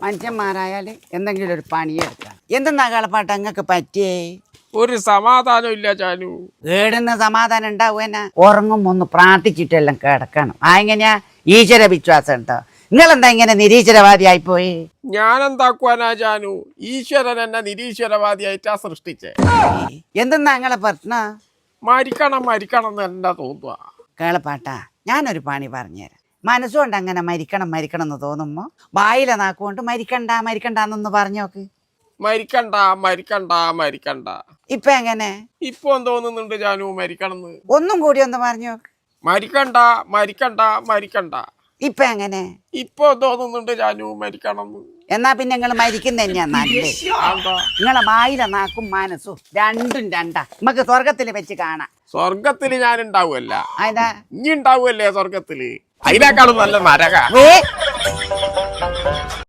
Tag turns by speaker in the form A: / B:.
A: മനുഷ്യന്മാരായാൽ എന്തെങ്കിലും ഒരു പണിയെടുക്കാം. എന്തെന്നാ കളപ്പാട്ട് അങ്ങക്ക് പറ്റിയേ?
B: ഒരു സമാധാനം ഇല്ല ചാനു.
A: കേടുന്ന സമാധാനം ഉണ്ടാവുക. ഉറങ്ങും ഒന്ന് പ്രാർത്ഥിച്ചിട്ടെല്ലാം കിടക്കണം. എങ്ങനെയാ ഈശ്വര വിശ്വാസം ഉണ്ടോ? നിങ്ങളെന്താ ഇങ്ങനെ നിരീശ്വരവാദി ആയിപ്പോയി?
B: ഞാനെന്താക്കുവാനാ ചാനു? ഈശ്വരൻ എന്നെ നിരീശ്വരവാദിയായിട്ടാ സൃഷ്ടിച്ചേ.
A: എന്തെന്നാ നിങ്ങളെ പ്രശ്നം?
B: മരിക്കണം മരിക്കണം എന്ന് എന്താ തോന്നുക?
A: കേളപ്പാട്ടാ, ഞാനൊരു പണി പറഞ്ഞുതരാം. മനസ്സുകൊണ്ട് അങ്ങനെ മരിക്കണം മരിക്കണം എന്ന് തോന്നുമ്പോൾ വായിലെ നാക്കുകൊണ്ട് മരിക്കണ്ട മരിക്കണ്ടെന്നൊന്ന് പറഞ്ഞോക്ക്.
B: മരിക്കണ്ട മരിക്കണ്ട മരിക്കണ്ട.
A: ഇപ്പൊ എങ്ങനെ?
B: ഇപ്പൊ തോന്നുന്നുണ്ട് ചാനു മരിക്കണമെന്ന്.
A: ഒന്നും കൂടി ഒന്ന് പറഞ്ഞോക്ക്.
B: മരിക്കണ്ട മരിക്കണ്ട മരിക്കണ്ട.
A: ഇപ്പൊ എങ്ങനെ?
B: ഇപ്പൊ തോന്നുന്നുണ്ട് ചാനു മരിക്കണമെന്ന്.
A: എന്നാ പിന്നെ നിങ്ങൾ മരിക്കുന്ന തന്നെയാ നല്ലത്. നിങ്ങളെ വായിലെ നാക്കും മനസ്സും രണ്ടും രണ്ടാ. നമുക്ക് സ്വർഗത്തിൽ വെച്ച് കാണാം.
B: സ്വർഗത്തില് ഞാൻ ഉണ്ടാവുമല്ല,
A: അതാ
B: ഇനി ഉണ്ടാവുമല്ലേ സ്വർഗത്തില്? അതിനേക്കാളും നല്ല നരക.